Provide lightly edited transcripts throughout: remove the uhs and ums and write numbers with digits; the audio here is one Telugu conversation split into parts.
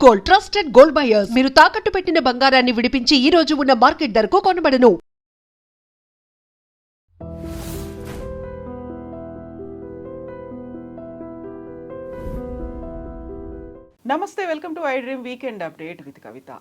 గోల్డ్ ట్రస్టెడ్ గోల్డ్ బయర్స్ మీరు తాకట్టు పెట్టిన బంగారాన్ని విడిపించి ఈ రోజు ఉన్న మార్కెట్ ధరకు కొనబడను. నమస్తే, welcome to iDream weekend update with Kavitha.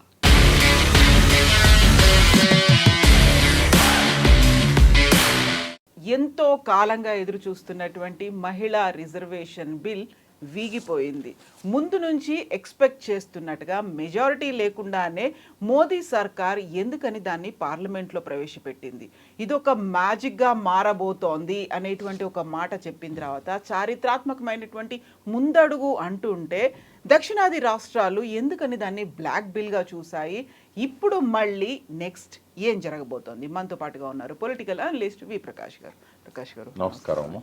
ఎంతో కాలంగా ఎదురు చూస్తున్నటువంటి మహిళా రిజర్వేషన్ బిల్ వీగిపోయింది. ముందు నుంచి ఎక్స్పెక్ట్ చేస్తున్నట్టుగా మెజారిటీ లేకుండానే మోదీ సర్కార్ ఎందుకని దాన్ని పార్లమెంట్లో ప్రవేశపెట్టింది. ఇది ఒక మ్యాజిక్గా మారబోతోంది అనేటువంటి ఒక మాట చెప్పిన తర్వాత చారిత్రాత్మకమైనటువంటి ముందడుగు అంటుంటే దక్షిణాది రాష్ట్రాలు ఎందుకని దాన్ని బ్లాక్ బిల్గా చూశాయి. ఇప్పుడు మళ్ళీ నెక్స్ట్ ఏం జరగబోతోంది? మనతో పాటుగా ఉన్నారు పొలిటికల్ అనలిస్ట్ వి ప్రకాష్ గారు. ప్రకాష్ గారు నమస్కారం.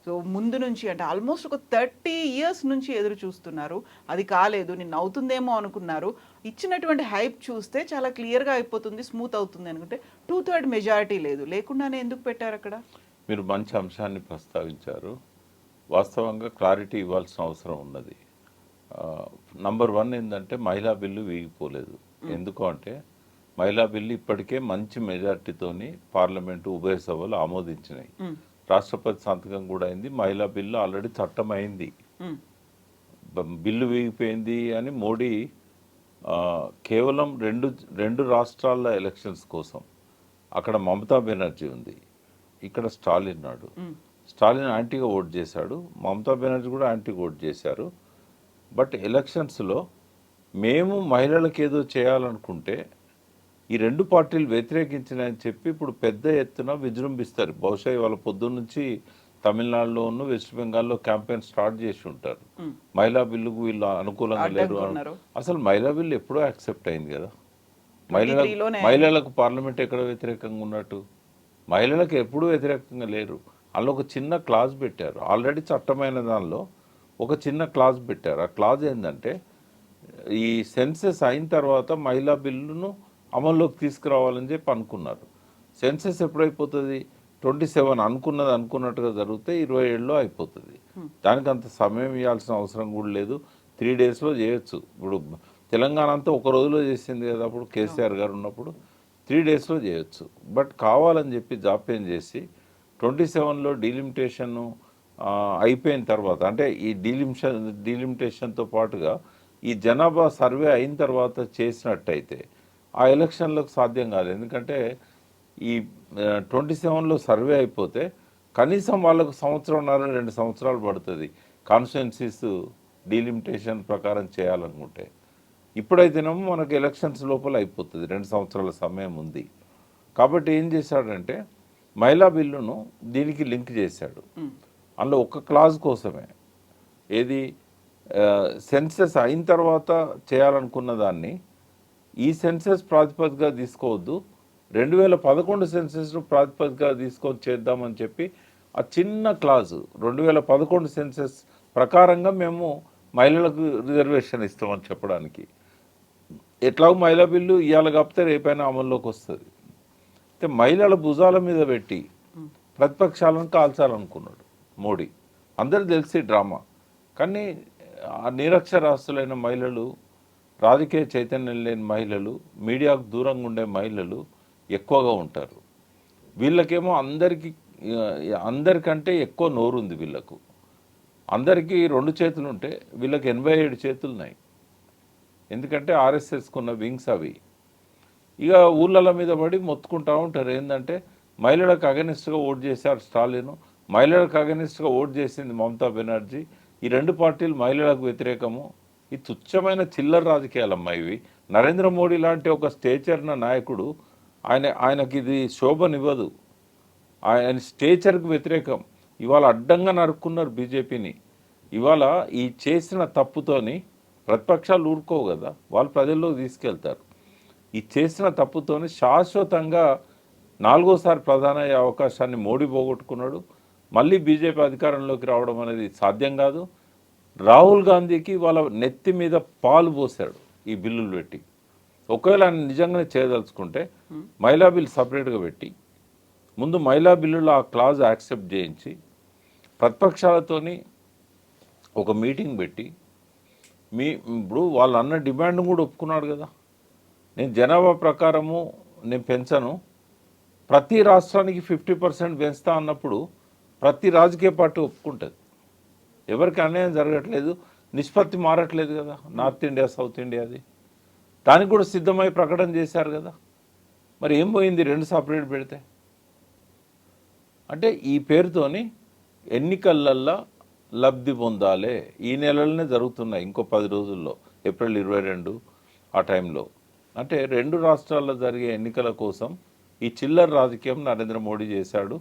సో ముందు నుంచి అంటే ఆల్మోస్ట్ ఒక 30 years నుంచి ఎదురు చూస్తున్నారు, అది కాలేదు, నిన్న అవుతుందేమో అనుకున్నారు. ఇచ్చినటువంటి హైప్ చూస్తే చాలా క్లియర్గా అయిపోతుంది, స్మూత్ అవుతుంది అనుకుంటే 2/3 మెజారిటీ లేదు, లేకుండానే ఎందుకు పెట్టారు అక్కడ? మీరు మంచి అంశాన్ని ప్రస్తావించారు. వాస్తవంగా క్లారిటీ ఇవ్వాల్సిన అవసరం ఉన్నది. నంబర్ 1 ఏంటంటే మహిళా బిల్లు వీగిపోలేదు. ఎందుకు అంటే మహిళా బిల్లు ఇప్పటికే మంచి మెజార్టీతోని పార్లమెంటు ఉభయ సభలు ఆమోదించినాయి. రాష్ట్రపతి సంతకం కూడా అయింది. మహిళా బిల్లు ఆల్రెడీ చట్టం అయింది. బిల్లు వీగిపోయింది అని మోడీ కేవలం రెండు రాష్ట్రాల ఎలక్షన్స్ కోసం, అక్కడ మమతా బెనర్జీ ఉంది, ఇక్కడ స్టాలిన్ నాడు. స్టాలిన్ యాంటీగా ఓట్ చేశాడు, మమతా బెనర్జీ కూడా యాంటీగా ఓట్ చేశారు. బట్ ఎలక్షన్స్లో మేము మహిళలకు ఏదో చేయాలనుకుంటే ఈ రెండు పార్టీలు వ్యతిరేకించినాయని చెప్పి ఇప్పుడు పెద్ద ఎత్తున విజృంభిస్తారు. బహుశా ఇవాళ పొద్దున్న నుంచి తమిళనాడులోను వెస్ట్ బెంగాల్లో క్యాంపెయిన్ స్టార్ట్ చేసి ఉంటారు. మహిళా బిల్లుకు వీళ్ళు అనుకూలంగా లేరు. అసలు మహిళా బిల్లు ఎప్పుడో యాక్సెప్ట్ అయింది కదా. మహిళలకు పార్లమెంట్ ఎక్కడ వ్యతిరేకంగా ఉన్నట్టు? మహిళలకు ఎప్పుడూ వ్యతిరేకంగా లేరు. అందులో ఒక చిన్న క్లాజ్ పెట్టారు. ఆల్రెడీ చట్టమైన దానిలో ఒక చిన్న క్లాజ్ పెట్టారు. ఆ క్లాజ్ ఏంటంటే ఈ సెన్సెస్ అయిన తర్వాత మహిళా బిల్లును అమల్లోకి తీసుకురావాలని చెప్పి అనుకున్నారు. సెన్సెస్ ఎప్పుడైపోతుంది? 27 అనుకున్నట్టుగా జరిగితే 27లో అయిపోతుంది. దానికి అంత సమయం ఇవ్వాల్సిన అవసరం కూడా లేదు. 3 daysలో చేయొచ్చు. ఇప్పుడు తెలంగాణ అంతా ఒక రోజులో చేసింది కదా అప్పుడు కేసీఆర్ గారు ఉన్నప్పుడు. 3 daysలో చేయొచ్చు. బట్ కావాలని చెప్పి జాప్యం చేసి 27లో డీలిమిటేషన్ అయిపోయిన తర్వాత, అంటే ఈ డీలిమిటేషన్తో పాటుగా ఈ జనాభా సర్వే అయిన తర్వాత చేసినట్టయితే ఆ ఎలక్షన్లకు సాధ్యం కాదు. ఎందుకంటే ఈ 27లో సర్వే అయిపోతే కనీసం వాళ్ళకు 1.5-2 సంవత్సరాలు పడుతుంది కాన్స్టిట్యున్సీస్ డీలిమిటేషన్ ప్రకారం చేయాలనుకుంటే. ఇప్పుడైతేనేమో మనకు ఎలక్షన్స్ లోపల అయిపోతుంది, 2 సంవత్సరాల సమయం ఉంది. కాబట్టి ఏం చేశాడంటే మహిళా బిల్లును దీనికి లింక్ చేశాడు. అందులో ఒక క్లాజ్ కోసమే, ఏది సెన్సెస్ అయిన తర్వాత చేయాలనుకున్న దాన్ని ఈ సెన్సెస్ ప్రాతిపదికగా తీసుకోవద్దు, 2011 సెన్సెస్ను ప్రాతిపదికగా తీసుకొని చేద్దామని చెప్పి ఆ చిన్న క్లాజు 2011 సెన్సెస్ ప్రకారంగా మేము మహిళలకు రిజర్వేషన్ ఇస్తామని చెప్పడానికి. ఎట్లాగో మహిళా బిల్లు ఇవాళ కాకపోతే రేపైనా అమల్లోకి వస్తుంది. అయితే మహిళల భుజాల మీద పెట్టి ప్రతిపక్షాలను కాల్చాలనుకున్నాడు మోడీ. అందరూ తెలిసి డ్రామా. కానీ ఆ నిరక్షరాస్తులైన మహిళలు, రాజకీయ చైతన్యం లేని మహిళలు, మీడియాకు దూరంగా ఉండే మహిళలు ఎక్కువగా ఉంటారు. వీళ్ళకేమో అందరికంటే ఎక్కువ నోరుంది వీళ్ళకు. అందరికీ 2 చేతులు ఉంటే వీళ్ళకి 87 చేతులు ఉన్నాయి. ఎందుకంటే ఆర్ఎస్ఎస్కున్న వింగ్స్ అవి. ఇక ఊళ్ళ మీద పడి మొత్తుకుంటూ ఉంటారు. ఏంటంటే మహిళలకు అగెనిస్ట్గా ఓట్ చేశారు స్టాలిన్, మహిళలకు అగెనిస్ట్గా ఓట్ చేసింది మమతా బెనర్జీ. ఈ 2 పార్టీలు మహిళలకు వ్యతిరేకము. ఈ తుచ్చమైన చిల్లర రాజకీయాలమ్మా ఇవి. నరేంద్ర మోడీ లాంటి ఒక స్టేచర్న నాయకుడు ఆయనకి ఇది శోభనివ్వదు. ఆయన స్టేచర్కి వ్యతిరేకం. ఇవాళ అడ్డంగా నరుక్కున్నారు బీజేపీని. ఇవాళ ఈ చేసిన తప్పుతోని ప్రతిపక్షాలు ఊరుకోవు కదా, వాళ్ళు ప్రజల్లోకి తీసుకెళ్తారు. ఈ చేసిన తప్పుతోని శాశ్వతంగా 4వసారి ప్రధాని అయ్యే అవకాశాన్ని మోడీ పోగొట్టుకున్నాడు. మళ్ళీ బీజేపీ అధికారంలోకి రావడం అనేది సాధ్యం కాదు. రాహుల్ గాంధీకి వాళ్ళ నెత్తి మీద పాలు పోసాడు ఈ బిల్లులు పెట్టి. ఒకవేళ ఆయన నిజంగానే చేయదలుచుకుంటే మహిళా బిల్ సపరేట్గా పెట్టి ముందు మహిళా బిల్లులో ఆ క్లాజ్ యాక్సెప్ట్ చేయించి ప్రతిపక్షాలతోని ఒక మీటింగ్ పెట్టి ఇప్పుడు వాళ్ళు అన్న డిమాండ్ కూడా ఒప్పుకున్నాడు కదా. నేను జనాభా ప్రకారము నేను పెంచను, ప్రతి రాష్ట్రానికి 50% పెంచుతా అన్నప్పుడు ప్రతి రాజకీయ పార్టీ ఒప్పుకుంటుంది. ఎవరికి అన్యాయం జరగట్లేదు, నిష్పత్తి మారట్లేదు కదా. నార్త్ ఇండియా సౌత్ ఇండియాది దానికి కూడా సిద్ధమై ప్రకటన చేశారు కదా. మరి ఏం పోయింది 2 సపరేట్ పెడితే? అంటే ఈ పేరుతోని ఎన్నికలల్లో లబ్ధి పొందాలి. ఈ నెలలోనే జరుగుతున్నాయి, ఇంకో 10 రోజుల్లో, ఏప్రిల్ 22 ఆ టైంలో. అంటే 2 రాష్ట్రాల్లో జరిగే ఎన్నికల కోసం ఈ చిల్లర రాజకీయం నరేంద్ర మోడీ చేశాడు.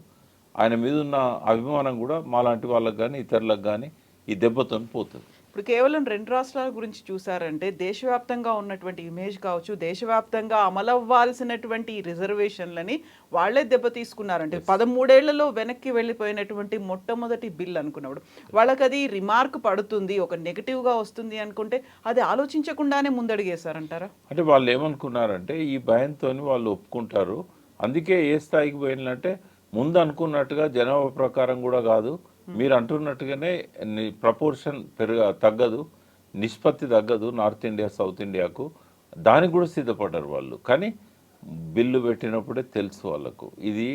ఆయన మీద ఉన్న అభిమానం కూడా మాలాంటి వాళ్ళకి కానీ ఇతరులకు కానీ ఈ దెబ్బతో పోతుంది. ఇప్పుడు కేవలం 2 రాష్ట్రాల గురించి చూసారంటే దేశవ్యాప్తంగా ఉన్నటువంటి ఇమేజ్ కావచ్చు, దేశవ్యాప్తంగా అమలవ్వాల్సినటువంటి ఈ రిజర్వేషన్లని వాళ్లే దెబ్బ తీసుకున్నారంటే 13 ఏళ్లలో వెనక్కి వెళ్ళిపోయినటువంటి మొట్టమొదటి బిల్ అనుకున్నప్పుడు వాళ్ళకి అది రిమార్క్ పడుతుంది, ఒక నెగిటివ్గా వస్తుంది అనుకుంటే అది ఆలోచించకుండానే ముందడుగేశారంటారా? అంటే వాళ్ళు ఏమనుకున్నారంటే ఈ భయంతో వాళ్ళు ఒప్పుకుంటారు. అందుకే ఏ స్థాయికి పోయినంటే ముందు అనుకున్నట్టుగా జనాభా ప్రకారం కూడా కాదు, మీరు అంటున్నట్టుగానే ప్రపోర్షన్ తగ్గదు, నిష్పత్తి తగ్గదు నార్త్ ఇండియా సౌత్ ఇండియాకు. దానికి కూడా సిద్ధపడ్డారు వాళ్ళు. కానీ బిల్లు పెట్టినప్పుడే తెలుసు వాళ్ళకు ఇది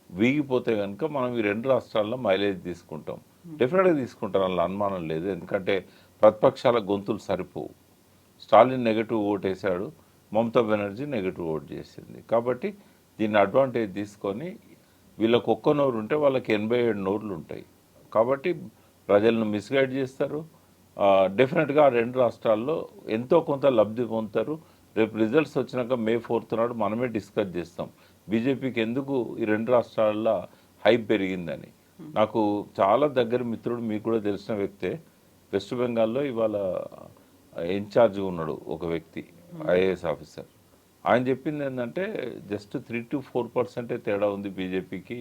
వీగిపోతే కనుక మనం ఈ 2 రాష్ట్రాల్లో మైలేజ్ తీసుకుంటాం. డెఫినెట్గా తీసుకుంటాం, అందులో అనుమానం లేదు. ఎందుకంటే ప్రతిపక్షాల గొంతులు సరిపోవు. స్టాలిన్ నెగటివ్ ఓట్ వేశాడు, మమతా బెనర్జీ నెగటివ్ ఓట్ చేసింది. కాబట్టి దీన్ని అడ్వాంటేజ్ తీసుకొని వీళ్ళకి ఒక్క నోరు ఉంటే వాళ్ళకి 87 నోర్లు ఉంటాయి. కాబట్టి ప్రజలను మిస్గైడ్ చేస్తారు. డెఫినెట్గా ఆ 2 రాష్ట్రాల్లో ఎంతో కొంత లబ్ధి పొందుతారు. రేపు రిజల్ట్స్ వచ్చినాక May 4th నాడు మనమే డిస్కస్ చేస్తాం బీజేపీకి ఎందుకు ఈ 2 రాష్ట్రాల్లో హైప్ పెరిగిందని. నాకు చాలా దగ్గర మిత్రుడు, మీకు కూడా తెలిసిన వ్యక్తే, వెస్ట్ బెంగాల్లో ఇవాళ ఇన్ఛార్జ్ ఉన్నాడు ఒక వ్యక్తి, ఐఏఎస్ ఆఫీసర్. ఆయన చెప్పింది ఏంటంటే జస్ట్ 3 to 4% తేడా ఉంది బీజేపీకి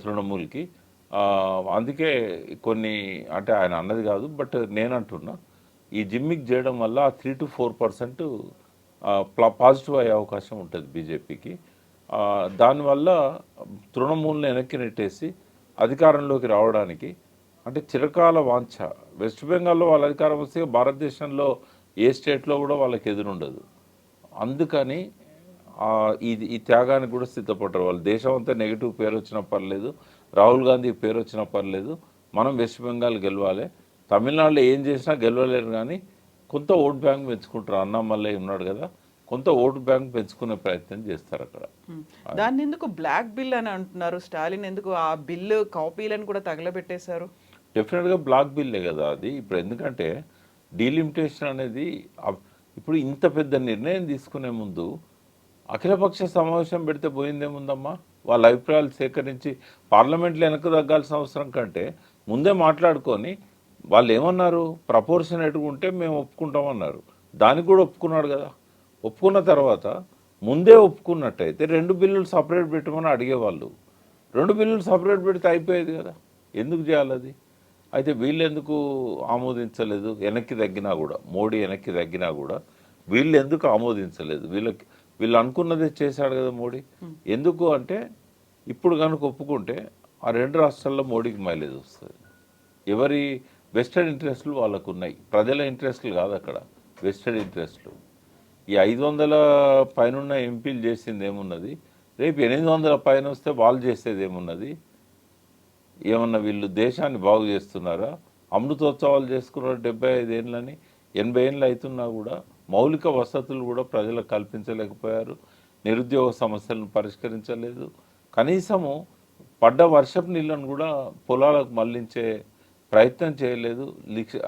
తృణమూల్కి. అందుకే కొన్ని అంటే ఆయన అన్నది కాదు, బట్ నేను అంటున్నా ఈ జిమ్మిక్ చేయడం వల్ల 3 to 4% పాజిటివ్ అయ్యే అవకాశం ఉంటుంది బీజేపీకి. దానివల్ల తృణమూల్ని వెనక్కి నెట్టేసి అధికారంలోకి రావడానికి అంటే చిరకాల వాంఛ. వెస్ట్ బెంగాల్లో వాళ్ళ అధికారం వస్తే భారతదేశంలో ఏ స్టేట్లో కూడా వాళ్ళకి ఎదురుండదు. అందుకని ఈ త్యాగానికి కూడా సిద్ధపడ్డారు వాళ్ళు. దేశం అంతా నెగిటివ్ పేరు వచ్చినా పర్లేదు, రాహుల్ గాంధీ పేరు వచ్చినా పర్లేదు, మనం వెస్ట్ బెంగాల్ గెలవాలి. తమిళనాడులో ఏం చేసినా గెలవలేరు, కానీ కొంత ఓట్ బ్యాంక్ పెంచుకుంటారు. అన్నామల్లై ఉన్నాడు కదా, కొంత ఓటు బ్యాంక్ పెంచుకునే ప్రయత్నం చేస్తారు అక్కడ. దాన్ని ఎందుకు బ్లాక్ బిల్ అని అంటున్నారు? స్టాలిన్ ఎందుకు ఆ బిల్లు కాపీలను కూడా తగలబెట్టేశారు? డెఫినెట్గా బ్లాక్ బిల్లే కదా అది. ఇప్పుడు ఎందుకంటే డీలిమిటేషన్ అనేది ఇప్పుడు ఇంత పెద్ద నిర్ణయం తీసుకునే ముందు అఖిలపక్ష సమావేశం పెడితే పోయిందేముందమ్మా? వాళ్ళ అభిప్రాయాలు సేకరించి పార్లమెంట్లో వెనక్కి తగ్గాల్సిన అవసరం కంటే ముందే మాట్లాడుకొని వాళ్ళు ఏమన్నారు, ప్రపోర్షనేట్గా ఉంటే మేము ఒప్పుకుంటామన్నారు. దానికి కూడా ఒప్పుకున్నాడు కదా. ఒప్పుకున్న తర్వాత ముందే ఒప్పుకున్నట్టయితే 2 బిల్లులు సపరేట్ పెట్టమని అడిగేవాళ్ళు. 2 బిల్లులు సపరేట్ పెడితే అయిపోయేది కదా, ఎందుకు చేయాలి అది? అయితే వీళ్ళు ఎందుకు ఆమోదించలేదు? వెనక్కి తగ్గినా కూడా, మోడీ వెనక్కి తగ్గినా కూడా వీళ్ళు ఎందుకు ఆమోదించలేదు? వీళ్ళు అనుకున్నదే చేశాడు కదా మోడీ. ఎందుకు అంటే ఇప్పుడు కనుక ఒప్పుకుంటే ఆ 2 రాష్ట్రాల్లో మోడీకి మైలేజ్ వస్తుంది. ఎవరి వెస్టెడ్ ఇంట్రెస్ట్లు వాళ్ళకు ఉన్నాయి, ప్రజల ఇంట్రెస్ట్లు కాదు అక్కడ, వెస్టెడ్ ఇంట్రెస్ట్లు. ఈ 500 పైన ఎంపీలు చేసింది ఏమున్నది? రేపు 800 పైన వస్తే వాళ్ళు చేసేది ఏమున్నది? ఏమన్నా వీళ్ళు దేశాన్ని బాగు చేస్తున్నారా? అమృతోత్సవాలు చేసుకున్నారు 75 ఏళ్ళని, 80 ఏళ్ళు అవుతున్నా కూడా మౌలిక వసతులు కూడా ప్రజలకు కల్పించలేకపోయారు. నిరుద్యోగ సమస్యలను పరిష్కరించలేదు. కనీసము పడ్డ వర్షపు నీళ్ళను కూడా పొలాలకు మళ్లించే ప్రయత్నం చేయలేదు.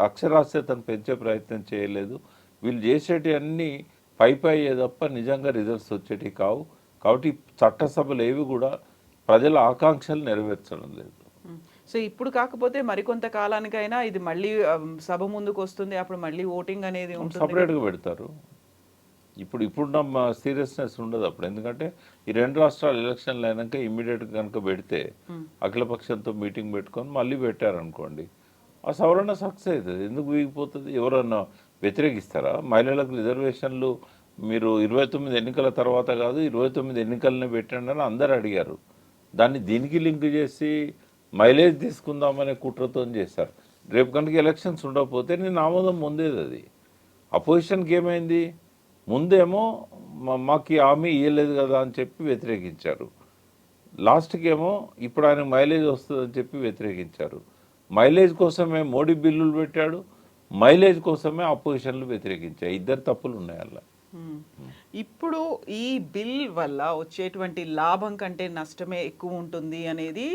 అక్షరాస్యతను పెంచే ప్రయత్నం చేయలేదు. వీళ్ళు చేసేటి అన్నీ పై తప్ప నిజంగా రిజల్ట్స్ వచ్చేటివి కావు. కాబట్టి చట్టసభలు ఏవి కూడా ప్రజల ఆకాంక్షలు నెరవేర్చడం లేదు. సో ఇప్పుడు కాకపోతే మరికొంత కాలానికైనా ఇది మళ్ళీ సభ ముందుకు వస్తుంది, అప్పుడు మళ్ళీ ఓటింగ్ అనేది సపరేట్గా పెడతారు. ఇప్పుడున్న సీరియస్నెస్ ఉండదు అప్పుడు. ఎందుకంటే ఈ 2 రాష్ట్రాల ఎలక్షన్లు అయినాక ఇమ్మీడియట్గా కనుక పెడితే అఖిలపక్షంతో మీటింగ్ పెట్టుకొని మళ్ళీ పెట్టారనుకోండి, ఆ సవరణ సక్సెస్ అవుతుంది. ఎందుకు వీగిపోతుంది? ఎవరన్నా వ్యతిరేకిస్తారా? మహిళలకు రిజర్వేషన్లు మీరు 29 ఎన్నికల తర్వాత కాదు, 29 ఎన్నికలనే పెట్టండి అని అందరు అడిగారు. దాన్ని దీనికి లింక్ చేసి మైలేజ్ తీసుకుందామనే కుట్రతో చేశారు. రేపు కనుక ఎలక్షన్స్ ఉండకపోతే నేను ఆమోదం పొందేది అది. అపోజిషన్కి ఏమైంది, ముందేమో మాకు ఈ హామీ ఇవ్వలేదు కదా అని చెప్పి వ్యతిరేకించారు, లాస్ట్కి ఏమో ఇప్పుడు ఆయన మైలేజ్ వస్తుందని చెప్పి వ్యతిరేకించారు. మైలేజ్ కోసమే మోడీ బిల్లులు పెట్టాడు, మైలేజ్ కోసమే అపోజిషన్లు వ్యతిరేకించాయి. ఇద్దరు తప్పులు ఉన్నాయి అలా. ఇప్పుడు ఈ బిల్ వల్ల వచ్చేటువంటి లాభం కంటే నష్టమే ఎక్కువ ఉంటుంది అనేది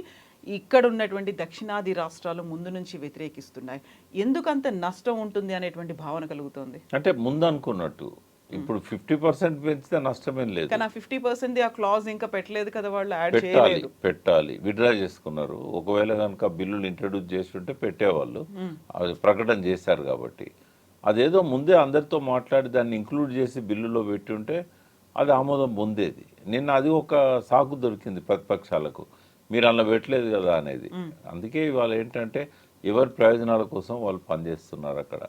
ఇక్కడ ఉన్నటువంటి దక్షిణాది రాష్ట్రాలు ముందు నుంచి వ్యతిరేకిస్తున్నాయి. ఎందుకంత నష్టం ఉంటుంది అనేటువంటి భావన కలుగుతుంది? అంటే ముందు అనుకున్నట్టు ఇప్పుడు 50% పెంచితే నష్టమేం లేదు. కానీ 50% ఆ క్లాజ్ ఇంకా పెట్టలేదు కదా, వాళ్ళు యాడ్ పెట్టాలి చేయలేదు. పెట్టాలి విత్డ్రా చేసుకున్నారు. ఒకవేళ కనుక బిల్లులు ఇంట్రడ్యూస్ చేస్తుంటే పెట్టేవాళ్ళు, అది ప్రకటన చేశారు కాబట్టి. అదేదో ముందే అందరితో మాట్లాడి దాన్ని ఇంక్లూడ్ చేసి బిల్లులో పెట్టి ఉంటే అది ఆమోదం పొందేది. నిన్న అది ఒక సాకు దొరికింది ప్రతిపక్షాలకు, మీరు అలా పెట్టలేదు కదా అనేది. అందుకే ఇవాళ ఏంటంటే ఎవరి ప్రయోజనాల కోసం వాళ్ళు పనిచేస్తున్నారు అక్కడ.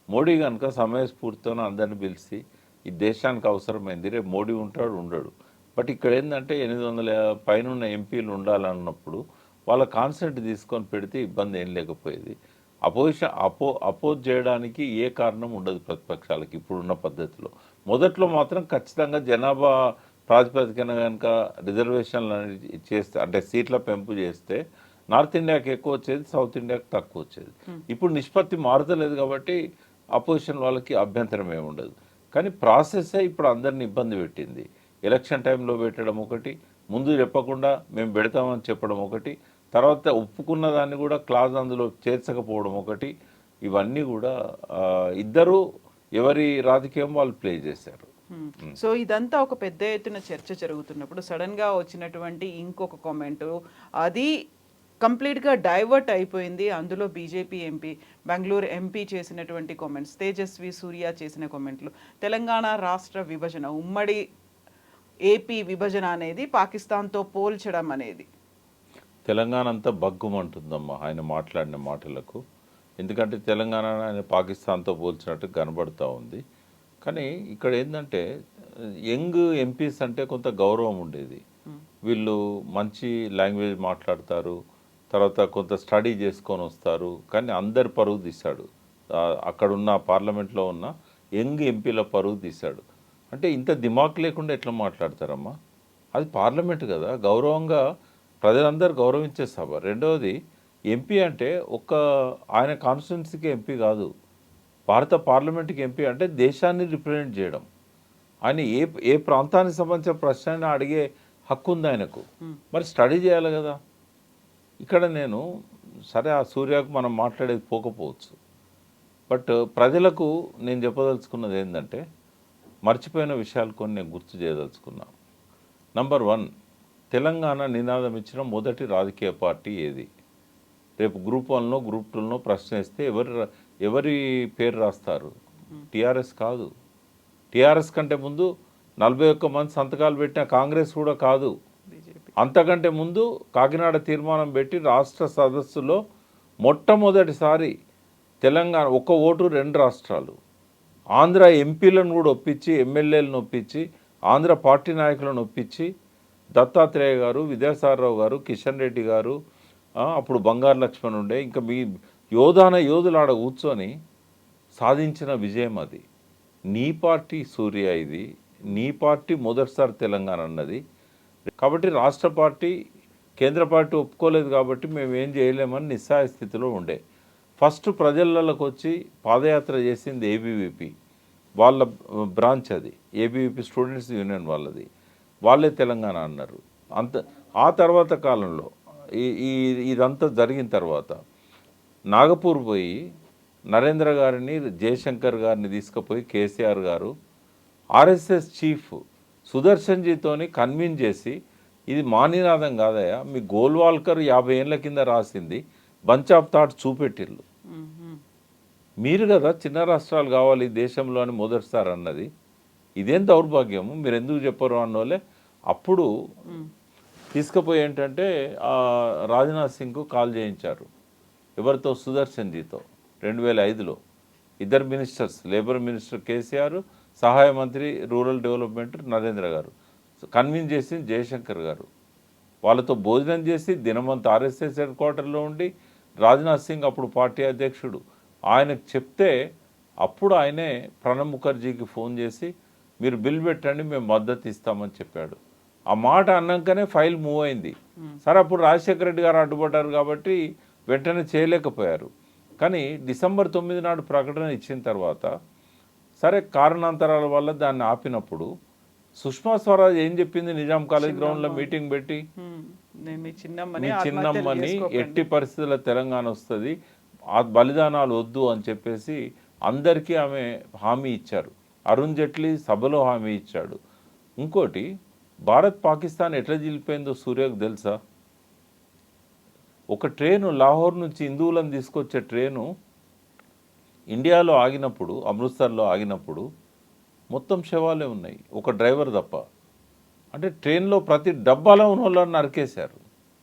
మోడీ కనుక సమయస్ఫూర్తితో అందరిని పిలిచి ఈ దేశానికి అవసరమైంది, రేపు మోడీ ఉంటాడు ఉండడు, బట్ ఇక్కడ ఏంటంటే 800 పైన ఉన్న ఎంపీలు ఉండాలన్నప్పుడు వాళ్ళ కాన్సెంట్ తీసుకొని పెడితే ఇబ్బంది ఏం లేకపోయేది. అపోజ్ చేయడానికి ఏ కారణం ఉండదు ప్రతిపక్షాలకి ఇప్పుడున్న పద్ధతిలో. మొదట్లో మాత్రం ఖచ్చితంగా జనాభా ప్రాతిపదికన కనుక రిజర్వేషన్లు అనేది చేస్తే, అంటే సీట్ల పెంపు చేస్తే నార్త్ ఇండియాకి ఎక్కువ వచ్చేది, సౌత్ ఇండియాకి తక్కువ వచ్చేది. ఇప్పుడు నిష్పత్తి మారుతలేదు కాబట్టి అపోజిషన్ వాళ్ళకి అభ్యంతరం ఏమి ఉండదు. కానీ ప్రాసెసే ఇప్పుడు అందరిని ఇబ్బంది పెట్టింది. ఎలక్షన్ టైంలో పెట్టడం ఒకటి, ముందు చెప్పకుండా మేము పెడతామని చెప్పడం ఒకటి, తర్వాత ఒప్పుకున్న దాన్ని కూడా క్లాజ్ అందులో చేర్చకపోవడం ఒకటి. ఇవన్నీ కూడా ఇద్దరు ఎవరి రాజకీయం వాళ్ళు ప్లే చేశారు. సో ఇదంతా ఒక పెద్ద ఎత్తున చర్చ జరుగుతున్నప్పుడు సడన్ గా వచ్చినటువంటి ఇంకొక కామెంట్, అది కంప్లీట్గా డైవర్ట్ అయిపోయింది. అందులో బీజేపీ ఎంపీ, బెంగళూరు ఎంపీ చేసినటువంటి కామెంట్స్, తేజస్వి సూర్య చేసిన కామెంట్లు, తెలంగాణ రాష్ట్ర విభజన, ఉమ్మడి ఏపీ విభజన అనేది పాకిస్తాన్తో పోల్చడం అనేది. తెలంగాణ అంతా బగ్గుమంటుందమ్మా ఆయన మాట్లాడిన మాటలకు. ఎందుకంటే తెలంగాణ ఆయన పాకిస్తాన్తో పోల్చినట్టు కనబడుతూ ఉంది. కానీ ఇక్కడ ఏంటంటే యంగ్ ఎంపీస్ అంటే కొంత గౌరవం ఉండేది. వీళ్ళు మంచి లాంగ్వేజ్ మాట్లాడతారు, తర్వాత కొంత స్టడీ చేసుకొని వస్తారు. కానీ అందరి పరువు తీశాడు, అక్కడున్న పార్లమెంట్లో ఉన్న యంగ్ ఎంపీల పరువు తీశాడు. అంటే ఇంత దిమాక్ లేకుండా ఎట్లా మాట్లాడతారమ్మా? అది పార్లమెంట్ కదా, గౌరవంగా ప్రజలందరూ గౌరవించే సభ. రెండవది ఎంపీ అంటే ఒక్క ఆయన కాన్స్టిట్యున్సీకి ఎంపీ కాదు, భారత పార్లమెంట్కి ఎంపీ అంటే దేశాన్ని రిప్రజెంట్ చేయడం. ఆయన ఏ ప్రాంతానికి సంబంధించిన ప్రశ్న అడిగే హక్కు ఉంది ఆయనకు. మరి స్టడీ చేయాలి కదా. ఇక్కడ నేను సరే ఆ సూర్యకు మనం మాట్లాడేది పోకపోవచ్చు, బట్ ప్రజలకు నేను చెప్పదలుచుకున్నది ఏంటంటే మర్చిపోయిన విషయాలు కొన్ని నేను గుర్తు చేయదలుచుకున్నా. నంబర్ 1, తెలంగాణ నినాదం ఇచ్చిన మొదటి రాజకీయ పార్టీ ఏది? రేపు గ్రూప్ 1లో గ్రూప్ 2లో ప్రశ్నిస్తే ఎవరి పేరు రాస్తారు? టీఆర్ఎస్ కాదు. టీఆర్ఎస్ కంటే ముందు 41 మంది సంతకాలు పెట్టిన కాంగ్రెస్ కూడా కాదు. అంతకంటే ముందు కాకినాడ తీర్మానం పెట్టి రాష్ట్ర సదస్సులో మొట్టమొదటిసారి తెలంగాణ ఒక్క ఓటు 2 రాష్ట్రాలు, ఆంధ్ర ఎంపీలను కూడా ఒప్పించి, ఎమ్మెల్యేలను ఒప్పించి, ఆంధ్ర పార్టీ నాయకులను ఒప్పించి, దత్తాత్రేయ గారు, విద్యాసాగరరావు గారు, కిషన్ రెడ్డి గారు, అప్పుడు బంగారు లక్ష్మణ్ ఉండే, ఇంకా మీ యోధులు ఆడ కూర్చొని సాధించిన విజయం అది. నీ పార్టీ సూర్య, ఇది నీ పార్టీ మొదటిసారి తెలంగాణ అన్నది. కాబట్టి రాష్ట్ర పార్టీ, కేంద్ర పార్టీ ఒప్పుకోలేదు కాబట్టి మేము ఏం చేయలేమని నిస్సహాయ స్థితిలో ఉండే. ఫస్ట్ ప్రజలలోకి వచ్చి పాదయాత్ర చేసింది ఏబీవీపీ, వాళ్ళ బ్రాంచ్ అది, ఏబీవీపీ స్టూడెంట్స్ యూనియన్ వాళ్ళది. వాళ్ళే తెలంగాణ అన్నారు. ఆ తర్వాత కాలంలో ఇదంతా జరిగిన తర్వాత నాగపూర్ పోయి నరేంద్ర గారిని, జయశంకర్ గారిని తీసుకుపోయి కేసీఆర్ గారు ఆర్ఎస్ఎస్ చీఫ్ సుదర్శన్జీతోని కన్విన్స్ చేసి, ఇది మా నినాదం కాదయా, మీ గోల్వాల్కర్ 50 ఏళ్ళ కింద రాసింది బంచ్ ఆఫ్ థాట్స్ చూపెట్టిళ్ళు, మీరు కదా చిన్న రాష్ట్రాలు కావాలి దేశంలో అని మొదటిసారి అన్నది. ఇదేం దౌర్భాగ్యము, మీరు ఎందుకు చెప్పరు అన్నోలే. అప్పుడు తీసుకుపోయి ఏంటంటే రాజ్నాథ్ సింగ్కు కాల్ చేయించారు. ఎవరితో? సుదర్శన్జీతో. 2005లో ఇద్దరు మినిస్టర్స్, లేబర్ మినిస్టర్ కేసీఆర్, సహాయ మంత్రి రూరల్ డెవలప్మెంట్ నరేంద్ర గారు, కన్విన్స్ చేసింది జయశంకర్ గారు. వాళ్ళతో భోజనం చేసి దినమంతా ఆర్ఎస్ఎస్ హెడ్ క్వార్టర్లో ఉండి రాజ్నాథ్ సింగ్ అప్పుడు పార్టీ అధ్యక్షుడు, ఆయనకు చెప్తే అప్పుడు ఆయనే ప్రణబ్ ముఖర్జీకి ఫోన్ చేసి మీరు బిల్ పెట్టండి మేము మద్దతు ఇస్తామని చెప్పాడు. ఆ మాట అన్నాకనే ఫైల్ మూవ్ అయింది. సరే అప్పుడు రాజశేఖర రెడ్డి గారు అడ్డుపడ్డారు కాబట్టి వెంటనే చేయలేకపోయారు. కానీ డిసెంబర్ 9 నాడు ప్రకటన ఇచ్చిన తర్వాత సరే కారణాంతరాల వల్ల దాన్ని ఆపినప్పుడు సుష్మా స్వరాజ్ ఏం చెప్పింది, నిజాం కాలేజ్ గ్రౌండ్లో మీటింగ్ పెట్టి మీ మీ చిన్నమ్మని చిన్నమ్మని ఎట్టి పరిస్థితుల్లో తెలంగాణ వస్తుంది, ఆ బలిదానాలు వద్దు అని చెప్పేసి అందరికీ ఆమె హామీ ఇచ్చారు. అరుణ్ జైట్లీ సభలో హామీ ఇచ్చాడు. ఇంకోటి, భారత్ పాకిస్తాన్ ఎట్లా జిలిపోయిందో సూర్యకు తెలుసా? ఒక ట్రైను లాహోర్ నుంచి హిందువులను తీసుకొచ్చే ట్రైను ఇండియాలో ఆగినప్పుడు, అమృత్సర్లో ఆగినప్పుడు మొత్తం శవాలే ఉన్నాయి, ఒక డ్రైవర్ తప్ప. అంటే ట్రైన్లో ప్రతి డబ్బాలో ఉన్న వాళ్ళని నరికేశారు.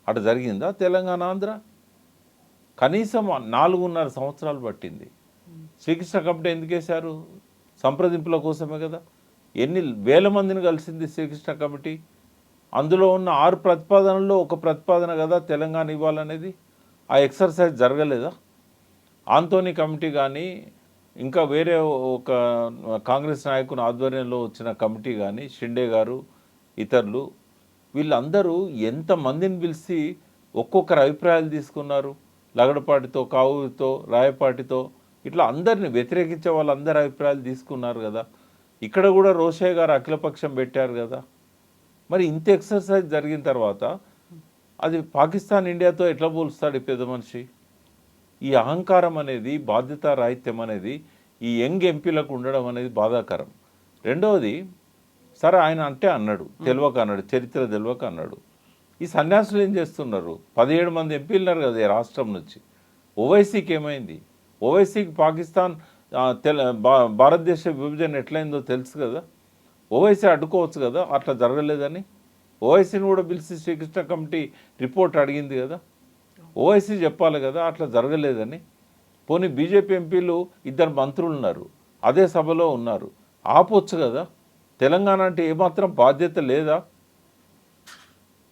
అటు జరిగిందా తెలంగాణ ఆంధ్ర? కనీసం 4.5 సంవత్సరాలు పట్టింది. శ్రీకృష్ణ కమిటీ ఎందుకు వేశారు? సంప్రదింపుల కోసమే కదా. ఎన్ని వేల మందిని కలిసింది శ్రీకృష్ణ కమిటీ? అందులో ఉన్న 6 ప్రతిపాదనల్లో ఒక ప్రతిపాదన కదా తెలంగాణ ఇవ్వాలనేది. ఆ ఎక్సర్సైజ్ జరగలేదా? ఆంటోనీ కమిటీ కానీ ఇంకా వేరే ఒక కాంగ్రెస్ నాయకుని ఆధ్వర్యంలో వచ్చిన కమిటీ కానీ, షిండే గారు ఇతరులు, వీళ్ళందరూ ఎంతమందిని పిలిచి ఒక్కొక్కరు అభిప్రాయాలు తీసుకున్నారు. లగడపాటితో, కావుతో, రాయపాటితో ఇట్లా అందరిని వ్యతిరేకించే వాళ్ళందరి అభిప్రాయాలు తీసుకున్నారు కదా. ఇక్కడ కూడా రోషయ్య గారు అఖిలపక్షం పెట్టారు కదా. మరి ఇంత ఎక్సర్సైజ్ జరిగిన తర్వాత అది పాకిస్తాన్ ఇండియాతో ఎట్లా పోలుస్తాడు ఈ పెద్ద మనిషి? ఈ అహంకారం అనేది, బాధ్యత రాహిత్యం అనేది ఈ యంగ్ ఎంపీలకు ఉండడం అనేది బాధాకరం. రెండవది, సరే ఆయన అంటే అన్నాడు, తెలియక అన్నాడు, చరిత్ర తెలియక అన్నాడు. ఈ సన్యాసులు ఏం చేస్తున్నారు? 17 మంది ఎంపీలు ఉన్నారు కదా ఈ రాష్ట్రం నుంచి. ఓవైసీకి ఏమైంది? ఓవైసీకి పాకిస్తాన్ భారతదేశ విభజన ఎట్లయిందో తెలుసు కదా. ఓవైసీ అడ్డుకోవచ్చు కదా, అట్లా జరగలేదని. ఓవైసీని కూడా పిలిచి శ్రీకృష్ణ కమిటీ రిపోర్ట్ అడిగింది కదా. ఓవైసీ చెప్పాలి కదా అట్లా జరగలేదని. పోనీ బీజేపీ ఎంపీలు 2 మంత్రులు ఉన్నారు, అదే సభలో ఉన్నారు, ఆపొచ్చు కదా. తెలంగాణ అంటే ఏమాత్రం బాధ్యత లేదా?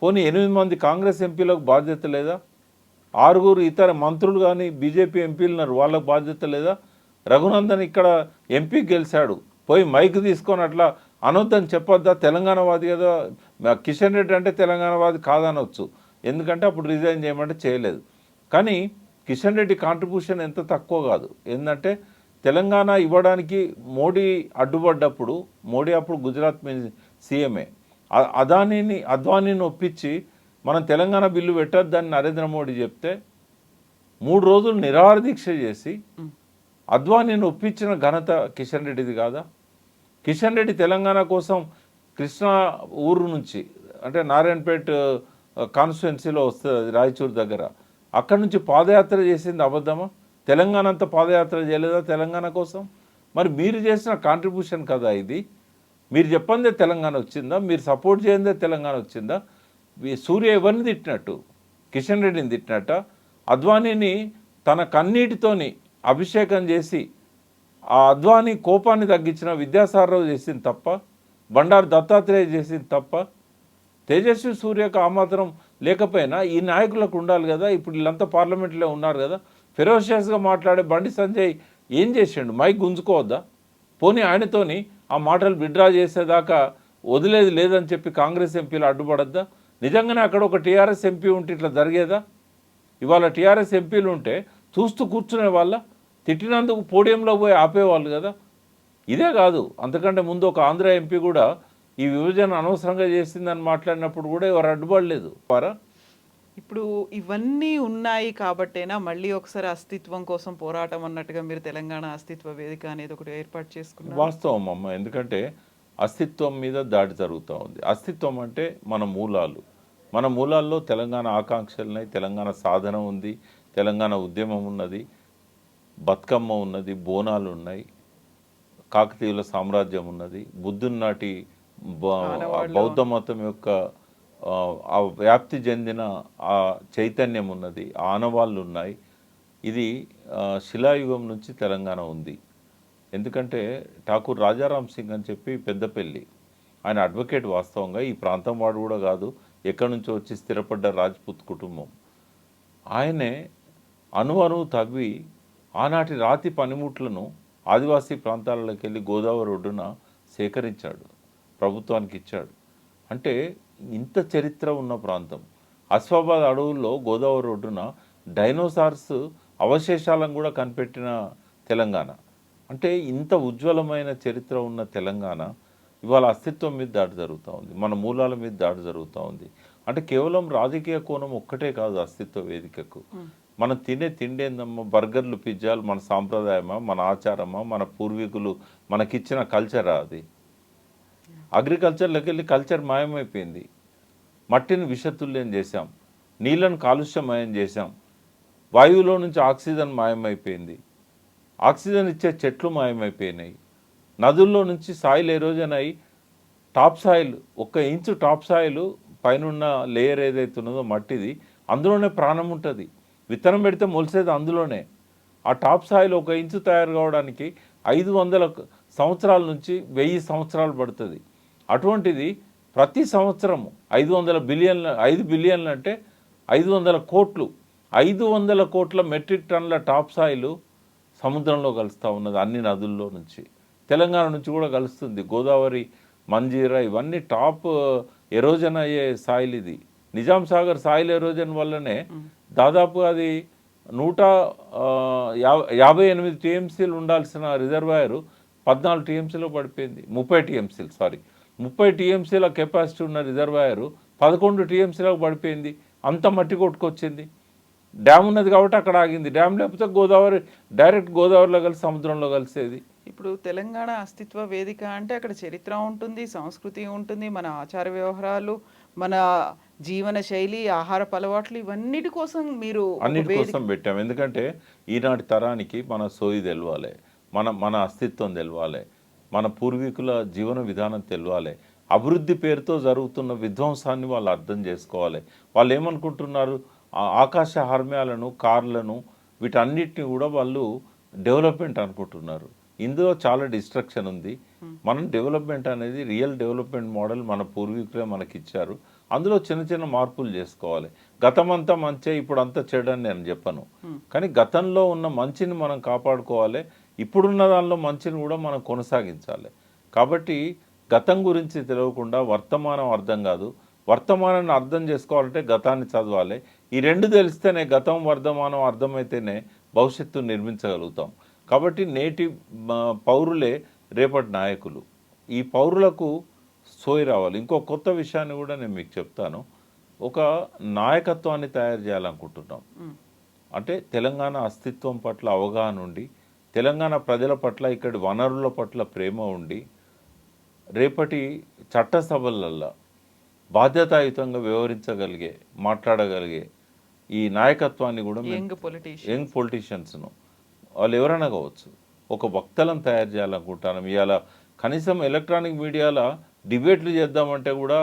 పోనీ 8 మంది కాంగ్రెస్ ఎంపీలకు బాధ్యత లేదా? 6 ఇతర మంత్రులు కానీ బీజేపీ ఎంపీలు ఉన్నారు, వాళ్ళకు బాధ్యత లేదా? రఘునందన్ ఇక్కడ ఎంపీ గెలిచాడు, పోయి మైక్ తీసుకొని అట్లా అనొద్దని చెప్పొద్దా? తెలంగాణవాది కదా. కిషన్ రెడ్డి అంటే తెలంగాణవాది కాదనొచ్చు, ఎందుకంటే అప్పుడు రిజైన్ చేయమంటే చేయలేదు. కానీ కిషన్ రెడ్డి కాంట్రిబ్యూషన్ ఎంత తక్కువ కాదు. ఏంటంటే తెలంగాణ ఇవ్వడానికి మోడీ అడ్డుపడ్డప్పుడు, మోడీ అప్పుడు గుజరాత్ సీఎంఏ, అద్వానీని ఒప్పించి మనం తెలంగాణ బిల్లు పెట్టొద్దని నరేంద్ర మోడీ చెప్తే 3 రోజులు నిరాహార దీక్ష చేసి అద్వానీని ఒప్పించిన ఘనత కిషన్ రెడ్డిది కాదా? కిషన్ రెడ్డి తెలంగాణ కోసం కృష్ణా ఊరు నుంచి, అంటే నారాయణపేట కాన్స్టిట్యున్సీలో వస్తుంది రాయచూరు దగ్గర, అక్కడి నుంచి పాదయాత్ర చేసింది అబద్ధమా? తెలంగాణ అంతా పాదయాత్ర చేయలేదా తెలంగాణ కోసం? మరి మీరు చేసిన కాంట్రిబ్యూషన్ కదా ఇది. మీరు చెప్పందే తెలంగాణ వచ్చిందా? మీరు సపోర్ట్ చేయందే తెలంగాణ వచ్చిందా? సూర్య ఎవరిని తిట్టినట్టు? కిషన్ రెడ్డిని తిట్టినట్ట? అద్వానీని తన కన్నీటితోని అభిషేకం చేసి ఆ అద్వానీ కోపాన్ని తగ్గించిన విద్యాసాగరరావు చేసింది తప్ప, బండారు దత్తాత్రేయ చేసింది తప్ప, తేజస్వి సూర్యకు ఆ మాత్రం లేకపోయినా ఈ నాయకులకు ఉండాలి కదా. ఇప్పుడు వీళ్ళంతా పార్లమెంట్లో ఉన్నారు కదా. ఫెరోషియస్గా మాట్లాడే బండి సంజయ్ ఏం చేసిండు? మైక్ గుంజుకోవద్దా? పోనీ ఆయనతోని ఆ మాటలు విడ్రా చేసేదాకా వదిలేది లేదని చెప్పి కాంగ్రెస్ ఎంపీలు అడ్డుపడద్దా? నిజంగానే అక్కడ ఒక టీఆర్ఎస్ ఎంపీ ఉంటే ఇట్లా జరిగేదా? ఇవాళ టీఆర్ఎస్ ఎంపీలు ఉంటే చూస్తూ కూర్చునే వాళ్ళ, తిట్టినందుకు పోడియంలో పోయి ఆపేవాళ్ళు కదా. ఇదే కాదు, అంతకంటే ముందు ఒక ఆంధ్ర ఎంపీ కూడా ఈ విభజన అనవసరంగా చేసిందని మాట్లాడినప్పుడు కూడా ఎవరు అడ్డుపడలేదు. ఇప్పుడు ఇవన్నీ ఉన్నాయి కాబట్టేనా మళ్ళీ ఒకసారి అస్తిత్వం కోసం పోరాటం అన్నట్టుగా మీరు తెలంగాణ అస్తిత్వ వేదిక అనేది ఒకటి ఏర్పాటు చేసుకున్నారు? వాస్తవం అమ్మ, ఎందుకంటే అస్తిత్వం మీద దాడి జరుగుతూ ఉంది. అస్తిత్వం అంటే మన మూలాలు. మన మూలాల్లో తెలంగాణ ఆకాంక్షలు ఉన్నాయి, తెలంగాణ సాధన ఉంది, తెలంగాణ ఉద్యమం ఉన్నది, బతుకమ్మ ఉన్నది, బోనాలు ఉన్నాయి, కాకతీయుల సామ్రాజ్యం ఉన్నది, బుద్ధుని నాటి బౌద్ధ మతం యొక్క ఆ వ్యాప్తి చెందిన ఆ చైతన్యం ఉన్నది, ఆనవాళ్ళు ఉన్నాయి. ఇది శిలాయుగం నుంచి తెలంగాణ ఉంది. ఎందుకంటే ఠాకూర్ రాజారాం సింగ్ అని చెప్పి పెద్దపల్లి, ఆయన అడ్వకేట్. వాస్తవంగా ఈ ప్రాంతం వాడు కూడా కాదు, ఎక్కడి నుంచో వచ్చి స్థిరపడ్డ రాజ్పుత్ కుటుంబం. ఆయనే అణువణువు తవ్వి ఆనాటి రాతి పనిముట్లను ఆదివాసీ ప్రాంతాలలోకి వెళ్ళి గోదావరి ఒడ్డున సేకరించాడు, ప్రభుత్వానికి ఇచ్చాడు. అంటే ఇంత చరిత్ర ఉన్న ప్రాంతం. అస్ఫాబాద్ అడవుల్లో గోదావరి ఒడ్డున డైనోసార్స్ అవశేషాలను కూడా కనిపెట్టిన తెలంగాణ. అంటే ఇంత ఉజ్వలమైన చరిత్ర ఉన్న తెలంగాణ ఇవాళ అస్తిత్వం మీద దాడి జరుగుతూ ఉంది, మన మూలాల మీద దాడి జరుగుతూ ఉంది. అంటే కేవలం రాజకీయ కోణం ఒక్కటే కాదు అస్తిత్వ వేదికకు. మనం తినే తిండి ఏందమ్మా, బర్గర్లు, పిజ్జాలు మన సాంప్రదాయమా, మన ఆచారమా, మన పూర్వీకులు మనకిచ్చిన కల్చరా? అది అగ్రికల్చర్లోకి వెళ్ళి కల్చర్ మాయమైపోయింది. మట్టిని విషతుల్యం చేశాం, నీళ్ళను కాలుష్యమయం చేశాం, వాయువులో నుంచి ఆక్సిజన్ మాయమైపోయింది, ఆక్సిజన్ ఇచ్చే చెట్లు మాయమైపోయినాయి, నదుల్లో నుంచి సాయిల్ ఎరోజన్ అయ్యి top soil 1 inch top soil పైన లేయర్ ఏదైతే ఉన్నదో మట్టిది, అందులోనే ప్రాణం ఉంటుంది. విత్తనం పెడితే మొలిసేది అందులోనే. ఆ టాప్ సాయిల్ 1 ఇంచు తయారు కావడానికి 500 సంవత్సరాల నుంచి 1000 సంవత్సరాలు పడుతుంది. అటువంటిది ప్రతి సంవత్సరం 5 బిలియన్లు అంటే 500 కోట్లు, 500 కోట్ల మెట్రిక్ టన్నుల టాప్ సాయిల్ సముద్రంలో కలుస్తూ ఉన్నది అన్ని నదుల్లో నుంచి. తెలంగాణ నుంచి కూడా కలుస్తుంది. గోదావరి, మంజీరా ఇవన్నీ టాప్ ఎరోజన్ అయ్యే సాయిల్. ఇది నిజాం సాగర్ సాయిల్ ఎరోజన్ వల్లనే దాదాపు అది 158 టీఎంసీలు ఉండాల్సిన రిజర్వాయరు 14 టీఎంసీలో పడిపోయింది. 30 టీఎంసీల కెపాసిటీ ఉన్న రిజర్వాయరు 11 టీఎంసీలకు పడిపోయింది. అంత మట్టి కొట్టుకొచ్చింది. డ్యామ్ ఉన్నది కాబట్టి అక్కడ ఆగింది. డ్యామ్ లేకపోతే గోదావరి డైరెక్ట్ గోదావరిలో కలిసి సముద్రంలో కలిసేది. ఇప్పుడు తెలంగాణ అస్తిత్వ వేదిక అంటే అక్కడ చరిత్ర ఉంటుంది, సంస్కృతి ఉంటుంది, మన ఆచార వ్యవహారాలు, మన జీవన శైలి, ఆహారపు అలవాట్లు ఇవన్నిటి కోసం మీరు అన్నిటి కోసం పెట్టాం. ఎందుకంటే ఈనాటి తరానికి మన సోయి తెలవాలి, మన అస్తిత్వం తెలవాలి, మన పూర్వీకుల జీవన విధానం తెలవాలి. అభివృద్ధి పేరుతో జరుగుతున్న విధ్వంసాన్ని వాళ్ళు అర్థం చేసుకోవాలి. వాళ్ళు ఏమనుకుంటున్నారు, ఆకాశ హార్మ్యాలను, కార్లను, వీటన్నిటిని కూడా వాళ్ళు డెవలప్మెంట్ అనుకుంటున్నారు. ఇందులో చాలా డిస్ట్రక్షన్ ఉంది. మనం డెవలప్మెంట్ అనేది రియల్ డెవలప్మెంట్ మోడల్ మన పూర్వీకులే మనకి ఇచ్చారు. అందులో చిన్న చిన్న మార్పులు చేసుకోవాలి. గతమంతా మంచే, ఇప్పుడు అంతా చెడని నేను చెప్పను, కానీ గతంలో ఉన్న మంచిని మనం కాపాడుకోవాలి. ఇప్పుడున్న దానిలో మంచిని కూడా మనం కొనసాగించాలి. కాబట్టి గతం గురించి తెలియకుండా వర్తమానం అర్థం కాదు. వర్తమానాన్ని అర్థం చేసుకోవాలంటే గతాన్ని చదవాలి. ఈ రెండు తెలిస్తేనే గతం వర్తమానం అర్థమైతేనే భవిష్యత్తు నిర్మించగలుగుతాం. కాబట్టి నేటి పౌరులే రేపటి నాయకులు. ఈ పౌరులకు సోయి రావాలి. ఇంకో కొత్త విషయాన్ని కూడా నేను మీకు చెప్తాను. ఒక నాయకత్వాన్ని తయారు చేయాలనుకుంటున్నాం. అంటే తెలంగాణ అస్తిత్వం పట్ల అవగాహన ఉండి, తెలంగాణ ప్రజల పట్ల, ఇక్కడి వనరుల పట్ల ప్రేమ ఉండి, రేపటి చట్టసభలల్లో బాధ్యతాయుతంగా వ్యవహరించగలిగే, మాట్లాడగలిగే ఈ నాయకత్వాన్ని కూడా యంగ్ పొలిటీషియన్స్ను వాళ్ళు ఎవరైనా కావచ్చు ఒక వక్తలను తయారు చేయాలనుకుంటాను. ఇవాళ కనీసం ఎలక్ట్రానిక్ మీడియాలో డిబేట్లు చేద్దామంటే కూడా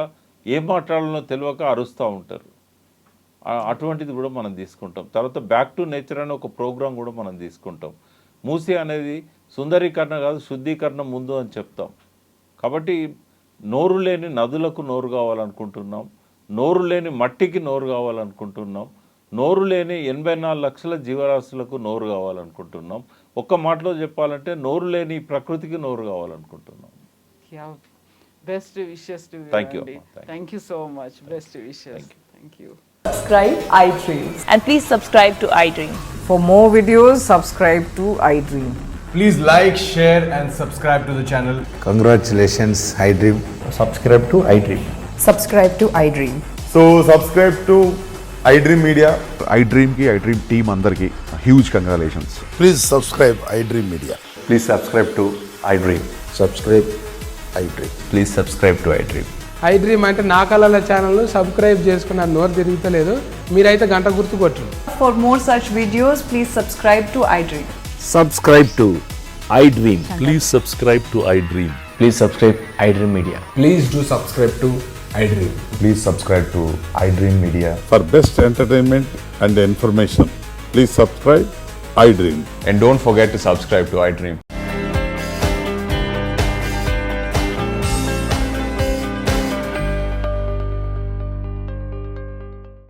ఏం మాట్లాడాలో తెలియక అరుస్తూ ఉంటారు. అటువంటిది కూడా మనం తీసుకుంటాం. తర్వాత బ్యాక్ టు నేచర్ అనే ఒక ప్రోగ్రాం కూడా మనం తీసుకుంటాం. మూసి అనేది సుందరీకరణ కాదు, శుద్ధీకరణ ముందు అని చెప్తాం. కాబట్టి నోరు లేని నదులకు నోరు కావాలనుకుంటున్నాం, నోరు లేని మట్టికి నోరు కావాలనుకుంటున్నాం, నోరు లేని 84 లక్షల జీవరాశులకు నోరు కావాలనుకుంటున్నాం. ఒక్క మాటలో చెప్పాలంటే నోరు లేని ప్రకృతికి నోరు కావాలనుకుంటున్నాం. Best wishes to you. Thank you so much. Best wishes. Thank you. Subscribe iDream. And please subscribe to iDream. For more videos, subscribe to iDream. Please like, share and subscribe to the channel. Congratulations, iDream. Subscribe to iDream. Subscribe to iDream. So subscribe to iDream Media. iDream ki iDream team andarki huge congratulations. Please subscribe iDream Media. Please subscribe to iDream. Subscribe iDream. Please subscribe to iDream. iDream అంటే నా కళల ఛానల్ సబ్స్క్రైబ్ చేసుకున్న నోరు తిరుగుతలేదు, మీరైతే గంట గుర్తు కొట్టండి. For more such videos, please subscribe to iDream. Subscribe to iDream. Please subscribe to iDream. Please subscribe iDream Media. Please do subscribe to iDream. Please subscribe to iDream Media. For best entertainment and information, please subscribe iDream. And don't forget to subscribe to iDream.